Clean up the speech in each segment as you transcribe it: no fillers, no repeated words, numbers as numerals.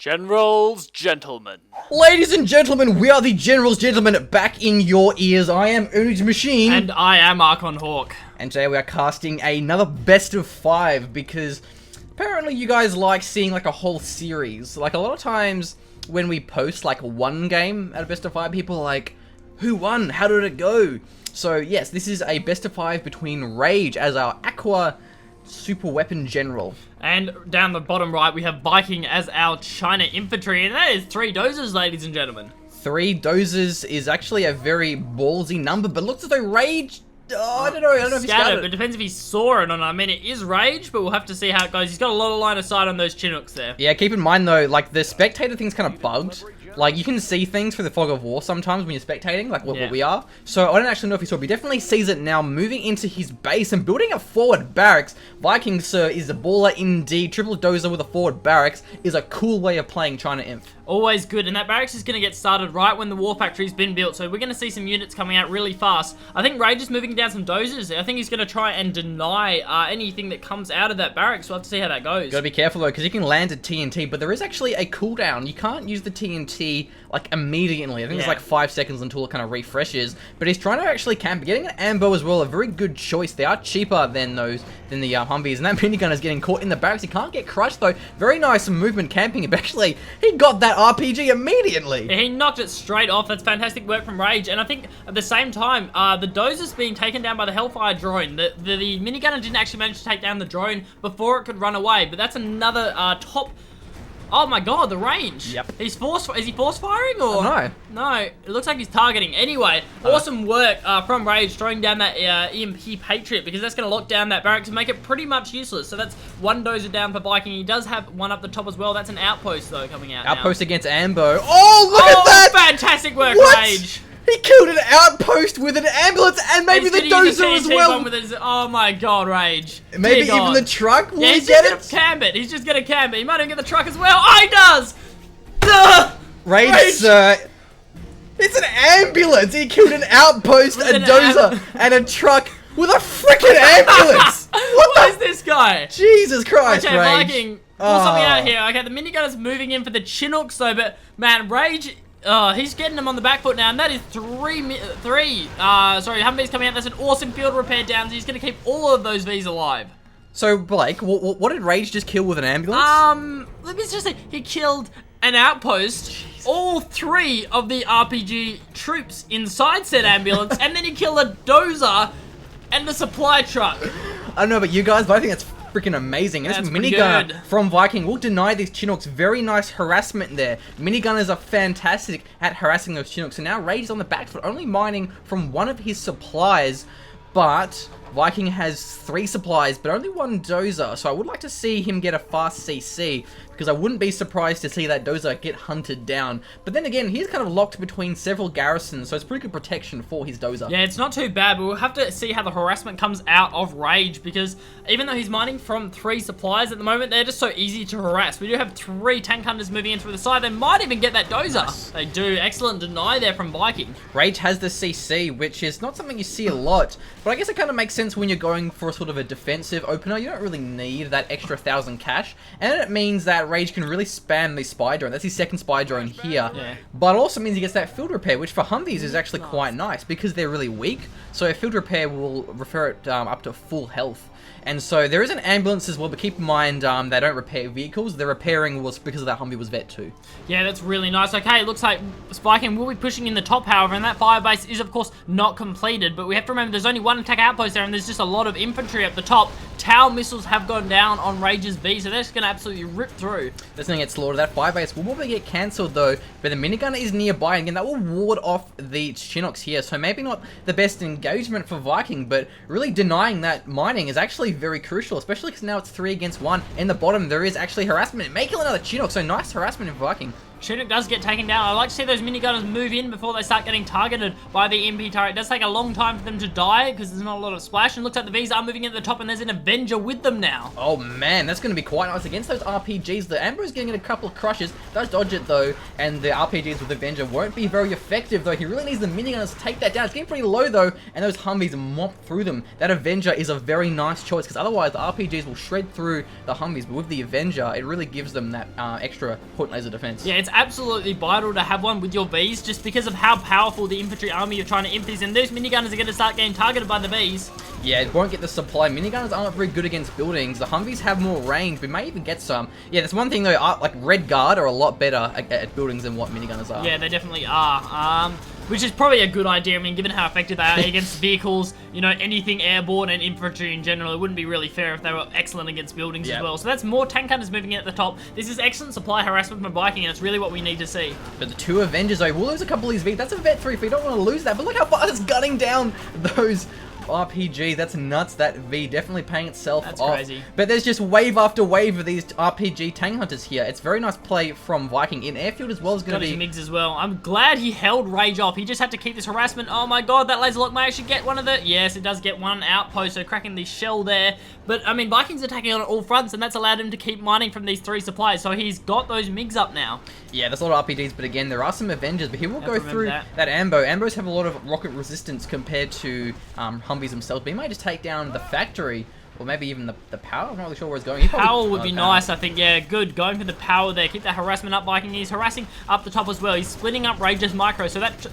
Gentlemen. Ladies and gentlemen, we are the Gentlemen back in your ears. I am Unix Machine. And I am Archon Hawk. And today we are casting another best of 5 because apparently you guys like seeing like a whole series. Like a lot of times when we post like one game at a best of 5, people are like, who won? How did it go? So yes, this is a best of 5 between Rage as our Aqua super weapon general. And down the bottom right, we have Viking as our China Infantry, and that is 3 doses, ladies and gentlemen. 3 doses is actually a very ballsy number, but looks as though Rage... I don't know if he's got it. But it depends if he saw it or not. I mean, it is Rage, but we'll have to see how it goes. He's got a lot of line of sight on those Chinooks there. Yeah, keep in mind though, like the spectator thing's kind of bugged. Like you can see things through the fog of war sometimes when you're spectating, like what we are. So I don't actually know if he saw it, but he definitely sees it now, moving into his base and building a forward barracks. Viking, sir, is a baller indeed. Triple dozer with a forward barracks is a cool way of playing China Inf. Always good, and that barracks is going to get started right when the war factory's been built, so we're going to see some units coming out really fast. I think Rage is moving down some dozers. I think he's going to try and deny anything that comes out of that barracks. We'll have to see how that goes. Gotta be careful though, because you can land a TNT, but there is actually a cooldown. You can't use the TNT like immediately. I think it's like 5 seconds until it kind of refreshes, but he's trying to actually camp. Getting an ambo as well, a very good choice. They are cheaper than the Humvees, and that minigun is getting caught in the barracks. He can't get crushed though. Very nice movement camping, but actually he got that RPG immediately. He knocked it straight off. That's fantastic work from Rage, and I think at the same time, the dozer's being taken down by the Hellfire drone. The minigunner didn't actually manage to take down the drone before it could run away, but that's another top... Oh my god, the range. Yep. Is he force firing or? No. No, it looks like he's targeting. Anyway, awesome work from Rage throwing down that EMP Patriot, because that's going to lock down that barracks and make it pretty much useless. So that's 1 dozer down for Viking. He does have 1 up the top as well. That's an outpost though coming out Outpost now. against Ambo. Oh, look at that! Fantastic work, Rage. He killed an outpost with an ambulance and maybe the dozer as well. Oh my god, Rage. Maybe even the truck. Will he he's get just gonna camp it. He's just gonna camp it. He might even get the truck as well. Oh, he does! Duh! Rage, sir. It's an ambulance. He killed an outpost, a dozer, and a truck with a freaking ambulance. What is this guy? Jesus Christ, okay, Rage. Viking, pull something out here. Okay, the minigunner's moving in for the Chinooks though, but man, Rage... he's getting them on the back foot now, and that is 3 Humvees coming out. That's an awesome field repair down, so he's going to keep all of those Vs alive. So, Blake, what did Rage just kill with an ambulance? Let me just say, he killed an outpost, all 3 of the RPG troops inside said ambulance, and then he killed a dozer and the supply truck. I don't know about you guys, but I think that's freaking amazing. This minigun from Viking will deny these Chinooks. Very nice harassment there. Minigunners are fantastic at harassing those Chinooks. So now Rage is on the back foot, only mining from 1 of his supplies, but Viking has 3 supplies, but only 1 dozer. So I would like to see him get a fast CC, because I wouldn't be surprised to see that dozer get hunted down. But then again, he's kind of locked between several garrisons, so it's pretty good protection for his dozer. Yeah, it's not too bad, but we'll have to see how the harassment comes out of Rage, because even though he's mining from 3 supplies at the moment, they're just so easy to harass. We do have 3 tank hunters moving in through the side. They might even get that dozer. Nice. They do. Excellent deny there from Viking. Rage has the CC, which is not something you see a lot, but I guess it kind of makes sense when you're going for a sort of a defensive opener. You don't really need that extra 1,000 cash, and it means that Rage can really spam the spy drone. That's his 2nd spy drone here. Yeah. But it also means he gets that field repair, which for Humvees is actually quite nice because they're really weak. So a field repair will refer it up to full health. And so there is an ambulance as well, but keep in mind they don't repair vehicles. The repairing was because of that Humvee was vet too. Yeah, that's really nice. Okay, it looks like Viking will be pushing in the top, however, and that firebase is, of course, not completed. But we have to remember there's only 1 attack outpost there, and there's just a lot of infantry up the top. Tau missiles have gone down on Rage's V, so they're just going to absolutely rip through. That's going to get slaughtered. That firebase will probably get cancelled, though, but the minigun is nearby, and again, that will ward off the Chinooks here. So maybe not the best engagement for Viking, but really denying that mining is actually very crucial, especially because now it's 3 against 1. In the bottom, there is actually harassment. May kill another Chinook, so nice harassment in Viking. Chinook does get taken down. I like to see those minigunners move in before they start getting targeted by the MP turret. It does take a long time for them to die because there's not a lot of splash. And looks like the Vs are moving in at the top, and there's an Avenger with them now. Oh man, that's going to be quite nice against those RPGs. The Amber is getting in a couple of crushes, does dodge it though, and the RPGs with Avenger won't be very effective though. He really needs the minigunners to take that down. It's getting pretty low though, and those Humvees mop through them. That Avenger is a very nice choice because otherwise the RPGs will shred through the Humvees, but with the Avenger, it really gives them that extra point laser defense. Yeah, it's absolutely vital to have one with your Vs just because of how powerful the infantry army you're trying to imp is, and those minigunners are going to start getting targeted by the Vs. Yeah, it won't get the supply. Minigunners aren't very good against buildings. The Humvees have more range. We may even get some. Yeah, that's one thing though. Like Red Guard are a lot better at buildings than what minigunners are. Yeah, they definitely are. Which is probably a good idea. I mean, given how effective they are against vehicles, you know, anything airborne and infantry in general, it wouldn't be really fair if they were excellent against buildings as well. So that's more tank hunters moving in at the top. This is excellent supply harassment from Viking, and it's really what we need to see. But the two Avengers, though, we'll lose a couple of these Vs. That's a vet 3 for you. Don't want to lose that. But look how far it's gunning down those RPG. That's nuts. That V definitely paying itself off. That's crazy. But there's just wave after wave of these RPG tank hunters here. It's very nice play from Viking in airfield as well. Is going to be MiGs as well. I'm glad he held Rage off. He just had to keep this harassment. Oh my god, that laser lock may actually get one of the... Yes, it does get one outpost, so cracking the shell there. But I mean, Vikings attacking on all fronts, and that's allowed him to keep mining from these 3 supplies. So he's got those MiGs up now. Yeah, there's a lot of RPGs, but again, there are some Avengers. But he will go through that Ambo. Ambos have a lot of rocket resistance compared to Humvees themselves. But he might just take down the factory, or maybe even the power. I'm not really sure where it's going. Power would be nice, I think. Yeah, good. Going for the power there. Keep that harassment up, Viking. He's harassing up the top as well. He's splitting up Rage's micro, so that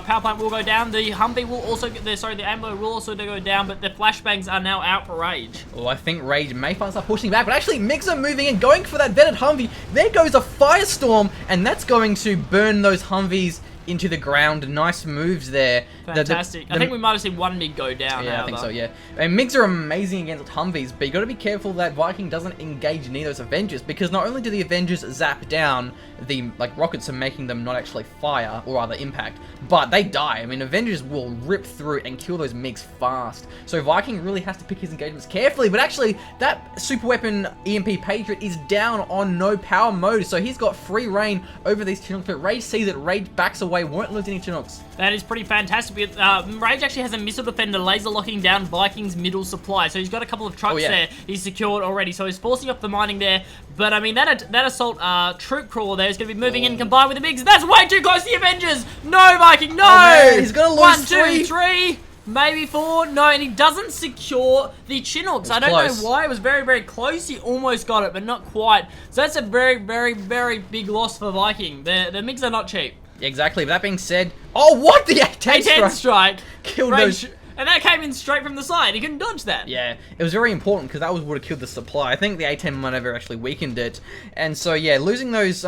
power plant will go down. The Humvee will also get there. Sorry, the Ambo will also go down, but the flashbangs are now out for Rage. Well, I think Rage may finally start pushing back, but actually MiGs are moving in, going for that vetted Humvee. There goes a firestorm, and that's going to burn those Humvees into the ground. Nice moves there. Fantastic. I think we might have seen one MiG go down. Yeah, I think so, yeah. And MiGs are amazing against Humvees, but you got to be careful that Viking doesn't engage near those Avengers, because not only do the Avengers zap down the rockets, and making them not actually fire, or rather impact, but they die. I mean, Avengers will rip through and kill those MiGs fast. So Viking really has to pick his engagements carefully, but actually that super weapon EMP Patriot is down on no power mode, so he's got free reign over these Chinooks, but Rage sees it, Rage backs away, won't lose any Chinooks. That is pretty fantastic. Rage actually has a missile defender laser locking down Viking's middle supply, so he's got a couple of trucks there he's secured already, so he's forcing up the mining there. But I mean, that assault troop crawler there is going to be moving in combined with the MiGs. That's way too close to the Avengers. No, Viking, no. Oh, man, he's going to lose 1, 2, 3. Maybe 4. No, and he doesn't secure the Chinooks. I don't know why. It was very, very close. He almost got it, but not quite. So that's a very, very, very big loss for Viking. The MiGs are not cheap. Exactly. But that being said, oh, what? The A10 strike killed those. And that came in straight from the side. He couldn't dodge that. Yeah, it was very important because that would have killed the supply. I think the A10 might have actually weakened it. And so, yeah, losing those, the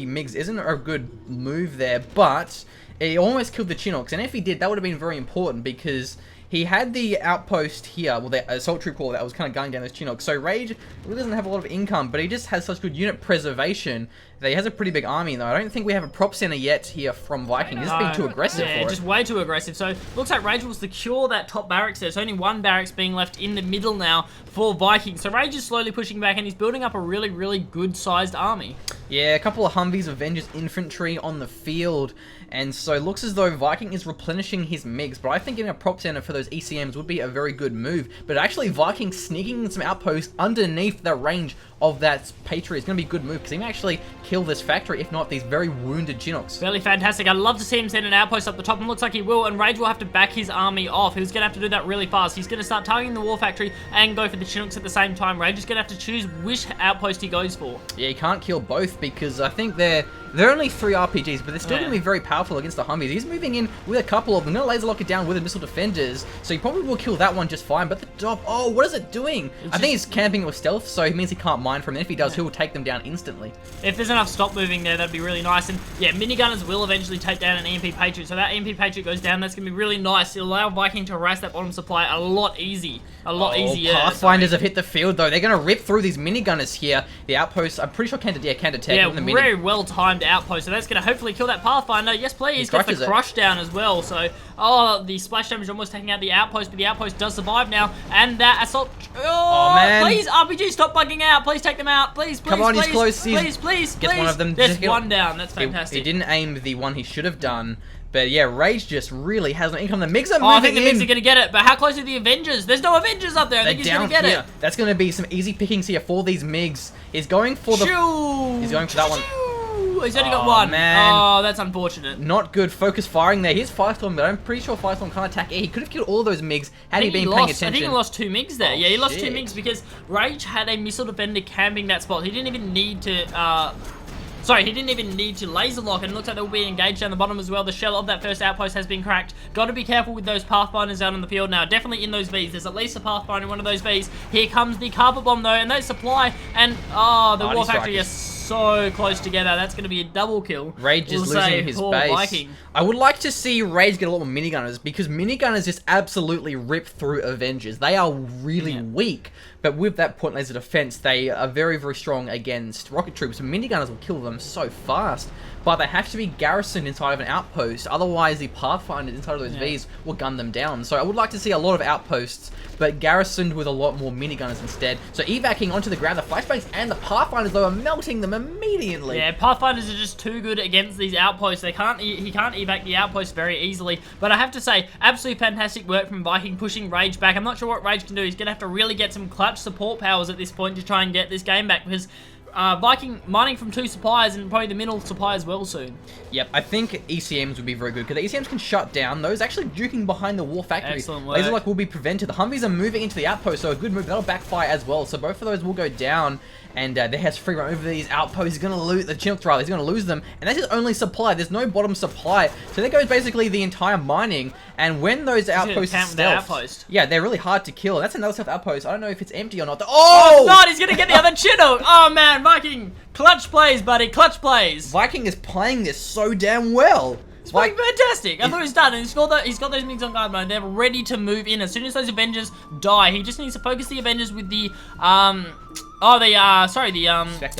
MiGs isn't a good move there, but he almost killed the Chinooks. And if he did, that would have been very important because he had the outpost here, well, the assault troop corps that was kind of gunning down those Chinooks. So Rage really doesn't have a lot of income, but he just has such good unit preservation that he has a pretty big army, though. I don't think we have a prop center yet here from Viking. This is being too aggressive for it. Just way too aggressive. So looks like Rage will secure that top barracks there. There's only one barracks being left in the middle now for Viking. So Rage is slowly pushing back, and he's building up a really, really good-sized army. Yeah, a couple of Humvees, Avengers, infantry on the field. And so it looks as though Viking is replenishing his MiGs, but I think getting a prop center for those ECMs would be a very good move. But actually, Viking sneaking in some outposts underneath the range of that Patriot is going to be a good move, because he may actually kill this factory, if not these very wounded Chinooks. Fairly fantastic. I'd love to see him send an outpost up the top, and looks like he will, and Rage will have to back his army off. He's going to have to do that really fast. He's going to start targeting the war factory and go for the Chinooks at the same time. Rage is going to have to choose which outpost he goes for. Yeah, he can't kill both, because I think they're only 3 RPGs, but they're still going to be very powerful against the Humvees. He's moving in with a couple of them. Going to laser lock it down with the missile defenders, so he probably will kill that one just fine. But the top, oh, what is it doing? I think he's camping with stealth, so it means he can't mine from it. If he does, he'll take them down instantly. If there's enough stop moving there, that'd be really nice. And yeah, minigunners will eventually take down an EMP Patriot, so that EMP Patriot goes down. That's going to be really nice. It'll allow Viking to harass that bottom supply a lot easier. Pathfinders have hit the field, though. They're going to rip through these minigunners here. The outposts, I'm pretty sure can detect. Yeah, very well timed outpost. So that's going to hopefully kill that Pathfinder. Yes, please. Gets the it. crush down as well. So, oh, the splash damage almost taking out the outpost, but the outpost does survive now. And that assault... Oh, man. Please, RPG, stop bugging out. Please take them out. Please, please, Come on, please, he's close. Please. Gets one of them. There's one down. That's fantastic. He didn't aim the one he should have done. But yeah, Rage just really has no income. The MiGs are moving I think the in. MiGs are going to get it, but how close are the Avengers? There's no Avengers up there. I think he's going to get it. That's going to be some easy pickings here for these MiGs. He's going for the... He's going for that one. He's only got one. Man. Oh, that's unfortunate. Not good focus firing there. Here's Firestorm, but I'm pretty sure Firestorm can't attack air. He could have killed all of those MiGs had he been paying attention. I think he lost 2 MiGs there. Oh, yeah, he lost shit. 2 MiGs because Rage had a missile defender camping that spot. He didn't even need to... Sorry, he didn't even need to laser lock, and it looks like they'll be engaged down the bottom as well. The shell of that first outpost has been cracked. Got to be careful with those Pathfinders out on the field now. Definitely in those Vs. There's at least a Pathfinder in one of those Vs. Here comes the carpet bomb though, and they supply, and the War Factory is so close together. That's going to be a double kill. Rage is losing his base. Viking. I would like to see Rage get a lot more minigunners, because minigunners just absolutely rip through Avengers. They are really weak, but with that point laser defense, they are very, very strong against rocket troops. Minigunners will kill them so fast, but they have to be garrisoned inside of an outpost. Otherwise, the Pathfinders inside of those Vs will gun them down. So I would like to see a lot of outposts, but garrisoned with a lot more minigunners instead. So evacing onto the ground, the flashbangs and the Pathfinders though are melting them immediately. Yeah, Pathfinders are just too good against these outposts. He can't evac the outposts very easily. But I have to say, absolutely fantastic work from Viking pushing Rage back. I'm not sure what Rage can do. He's going to have to really get some clutch support powers at this point to try and get this game back, because Viking mining from 2 suppliers and probably the middle supply as well soon. Yep, I think ECMs would be very good, because the ECMs can shut down those actually duking behind the War Factory. Excellent work. Laser lock will be prevented. The Humvees are moving into the outpost, so a good move. That'll backfire as well. So both of those will go down, and there has free run over these outposts. He's going to lose the Chinooks, rather. He's going to lose them, and that's his only supply. There's no bottom supply. So there goes basically the entire mining, and when those outposts stealth, yeah, they're really hard to kill. That's another stealth outpost. I don't know if it's empty or not. Oh, it's not! He's going to get the other Chinook! Oh, man, Viking! Clutch plays, buddy, clutch plays! Viking is playing this so damn well. It's playing fantastic. I thought he was done, and he's got those MiGs on guard mode. They're ready to move in as soon as those Avengers die. He just needs to focus the Avengers with the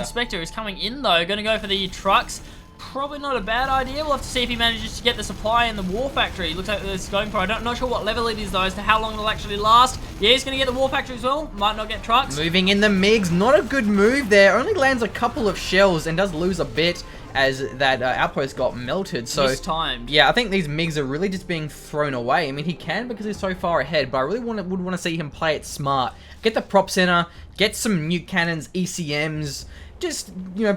Spectre is coming in though. Gonna go for the trucks. Probably not a bad idea. We'll have to see if he manages to get the supply in the War Factory. Looks like it's going for. I'm not sure what level it is though, as to how long it'll actually last. Yeah, he's gonna get the War Factory as well. Might not get trucks. Moving in the MiGs, not a good move there. Only lands a couple of shells and does lose a bit, as that outpost got melted. So mistimed. Yeah, I think these MiGs are really just being thrown away. I mean, he can because he's so far ahead, but I really would want to see him play it smart. Get the prop center, get some nuke cannons, ECMs. Just,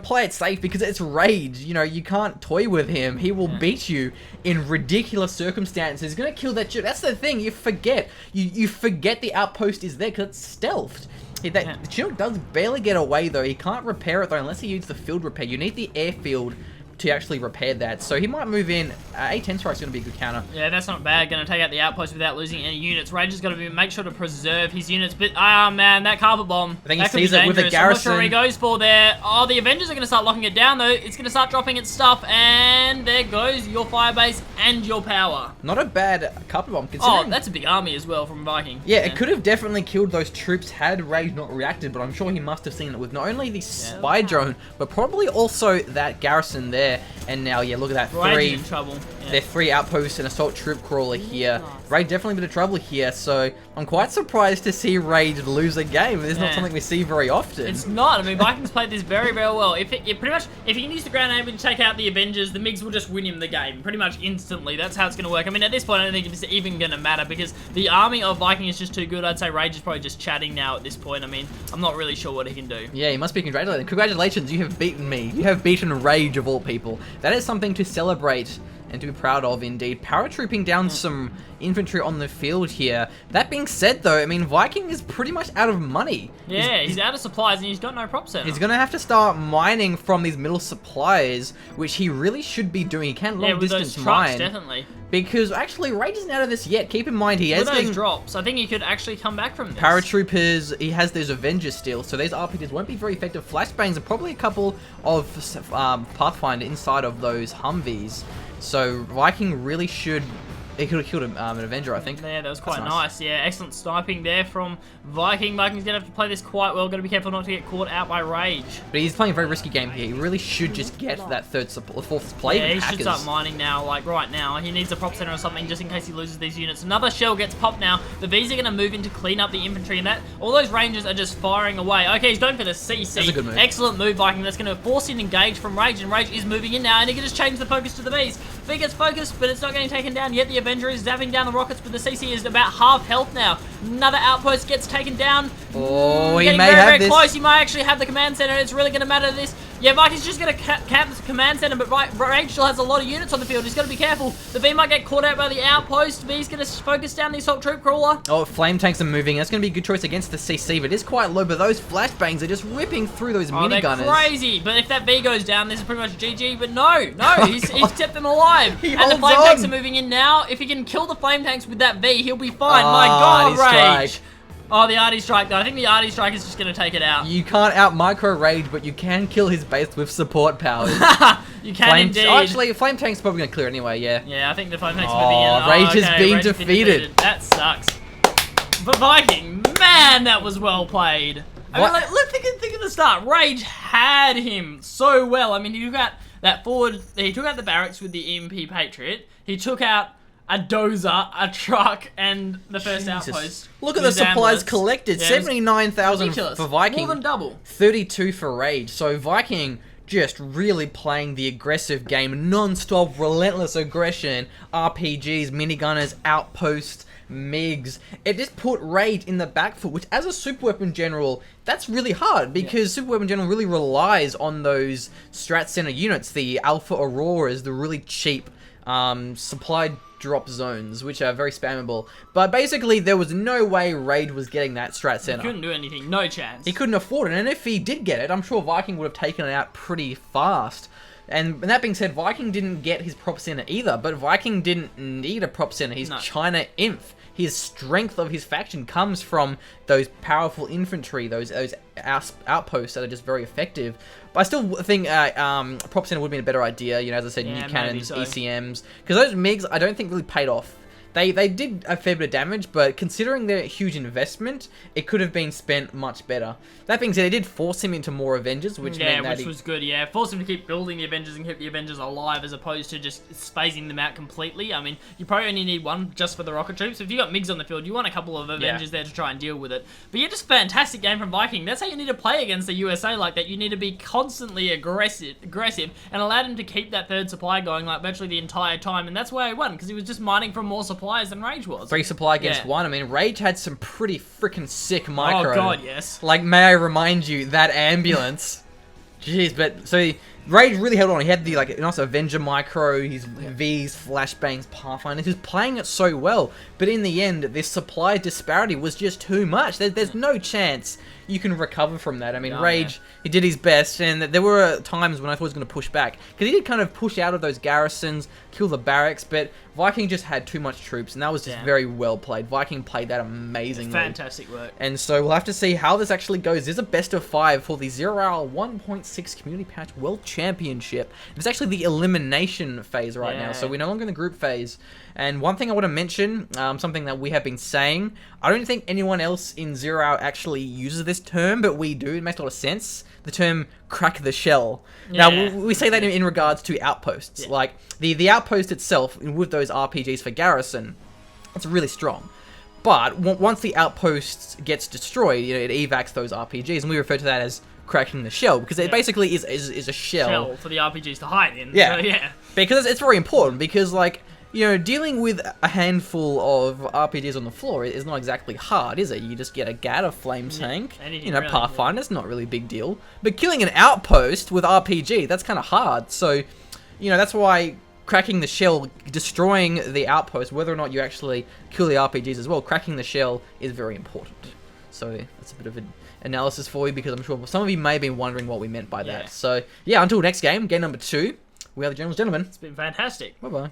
play it safe, because it's Rage. You can't toy with him. He will beat you in ridiculous circumstances. He's going to kill that ship. That's the thing. You forget. You forget the outpost is there because it's stealthed. The Chinook does barely get away, though. He can't repair it, though, unless he uses the field repair. You need the airfield to actually repair that. So he might move in. A-10 strike's going to be a good counter. Yeah, that's not bad. Going to take out the outpost without losing any units. Rage has got to make sure to preserve his units. But, man, that carpet bomb. I think he sees it with a garrison. I'm not sure what he goes for there. Oh, the Avengers are going to start locking it down, though. It's going to start dropping its stuff. And there goes your firebase and your power. Not a bad carpet bomb, considering... Oh, that's a big army as well from Viking. Yeah, it could have definitely killed those troops had Rage not reacted, but I'm sure he must have seen it with not only the spy drone, but probably also that garrison there. And now, yeah, look at that. Rage in trouble. Yeah. They're 3 outposts and assault troop crawler here. Rage definitely a bit of trouble here, so I'm quite surprised to see Rage lose a game. It's not something we see very often. It's not. I mean, Vikings played this very, very well. If he can use the ground aim and take out the Avengers, the MiGs will just win him the game pretty much instantly. That's how it's going to work. I mean, at this point, I don't think it's even going to matter, because the army of Viking is just too good. I'd say Rage is probably just chatting now at this point. I mean, I'm not really sure what he can do. Yeah, he must be congratulated. Congratulations, you have beaten me. You have beaten Rage of all people. That is something to celebrate and to be proud of, indeed. Paratrooping down some infantry on the field here. That being said, though, I mean, Viking is pretty much out of money. Yeah, he's out of supplies and he's got no prop center. He's going to have to start mining from these middle supplies, which he really should be doing. He can long distance mine. Definitely. Because, actually, Rage isn't out of this yet. Keep in mind, he has those drops. I think he could actually come back from this. Paratroopers, he has those Avengers still, so these RPGs won't be very effective. Flashbangs are probably a couple of Pathfinder inside of those Humvees. So Viking really should He could have killed an Avenger, I think. Yeah, that was quite That's nice. Yeah, excellent sniping there from Viking. Viking's going to have to play this quite well. Got to be careful not to get caught out by Rage. But he's playing a very risky game here. He really should just get that fourth play. Yeah, he should start mining now, like right now. He needs a prop center or something just in case he loses these units. Another shell gets popped now. The V's are going to move in to clean up the infantry, and that all those Rangers are just firing away. Okay, he's going for the CC. That's a good move. Excellent move, Viking. That's going to force an engage from Rage, and Rage is moving in now, and he can just change the focus to the V's. V gets focused, but it's not getting taken down yet. The Avenger is zapping down the rockets, but the CC is about half health now. Another outpost gets taken down. Oh, he getting may very, have very this. close. He might actually have the command center. It's really going to matter this. Yeah, Viking's just going to camp the command center, but Rage still has a lot of units on the field. He's got to be careful. The V might get caught out by the outpost. V's going to focus down the assault troop crawler. Oh, flame tanks are moving. That's going to be a good choice against the CC, but it's quite low. But those flashbangs are just whipping through those minigunners. They're crazy. But if that V goes down, this is pretty much GG. But no, he's kept them alive. And the flame tanks are moving in now. If he can kill the flame tanks with that V, he'll be fine. My God, Rage. Oh, the Arty Strike, though. I think the Arty Strike is just going to take it out. You can't out-micro Rage, but you can kill his base with support powers. You can indeed. Actually, Flame Tank's probably going to clear anyway, yeah. Yeah, I think the Flame Tank's moving in. Rage has been defeated. That sucks. But Viking, man, that was well played. I mean, like, let's think of the start. Rage had him so well. I mean, he took out that forward, he took out the barracks with the EMP Patriot. He took out a dozer, a truck, and the first outpost. Look at the supplies collected. Yeah, 79,000 for Viking. More than double. 32 for Rage. So Viking just really playing the aggressive game. Non-stop, relentless aggression. RPGs, minigunners, outposts, MiGs. It just put Rage in the back foot, which as a super weapon general, that's really hard because super weapon general really relies on those strat center units. The Alpha Auroras, the really cheap supply drop zones, which are very spammable. But basically, there was no way Rage was getting that strat center. He couldn't do anything. No chance. He couldn't afford it. And if he did get it, I'm sure Viking would have taken it out pretty fast. And that being said, Viking didn't get his prop center either. But Viking didn't need a prop center. He's China Inf. His strength of his faction comes from those powerful infantry, those outposts that are just very effective. But I still think prop center would have been a better idea. You know, as I said, new cannons, ECMs, because those MiGs I don't think really paid off. They did a fair bit of damage, but considering their huge investment, it could have been spent much better. That being said, it did force him into more Avengers, which meant that was good. Yeah, forced him to keep building the Avengers and keep the Avengers alive, as opposed to just phasing them out completely. I mean, you probably only need one just for the rocket troops. If you got MiGs on the field, you want a couple of Avengers there to try and deal with it. But yeah, just fantastic game from Viking. That's how you need to play against the USA like that. You need to be constantly aggressive, and allowed him to keep that third supply going like virtually the entire time. And that's why he won, because he was just mining for more supplies than Rage was. 3 supply against 1. I mean, Rage had some pretty freaking sick micro. Oh god, yes. Like, may I remind you, that ambulance. Jeez, but so Rage really held on. He had the nice Avenger micro, his V's, flashbangs, Pathfinder. He was playing it so well, but in the end, this supply disparity was just too much. There's no chance you can recover from that. I mean, Rage, he did his best, and there were times when I thought he was going to push back, because he did kind of push out of those garrisons, kill the barracks, but Viking just had too much troops, and that was just very well played. Viking played that amazingly. Fantastic work. And so we'll have to see how this actually goes. There's a best of 5 for the 0-hour 1.6 Community Patch World Championship. It's actually the elimination phase right now, so we're no longer in the group phase. And one thing I want to mention, something that we have been saying, I don't think anyone else in 0 Hour actually uses this term, but we do. It makes a lot of sense. The term crack the shell. Now, we say that in regards to outposts. Like, the outpost itself, with those RPGs for garrison, it's really strong. But once the outpost gets destroyed, you know, it evacs those RPGs, and we refer to that as cracking the shell, because it basically is a shell for the RPGs to hide in. Yeah, so, because it's very important, because, like, you know, dealing with a handful of RPGs on the floor is not exactly hard, is it? You just get a GAT, a flame tank, you know, really, Pathfinder's not really a big deal. But killing an outpost with RPG, that's kind of hard. So, you know, that's why cracking the shell, destroying the outpost, whether or not you actually kill the RPGs as well, cracking the shell is very important. So that's a bit of an analysis for you, because I'm sure some of you may have been wondering what we meant by that. So, yeah, until next game, game number 2, we are the Generals Gentlemen. It's been fantastic. Bye-bye.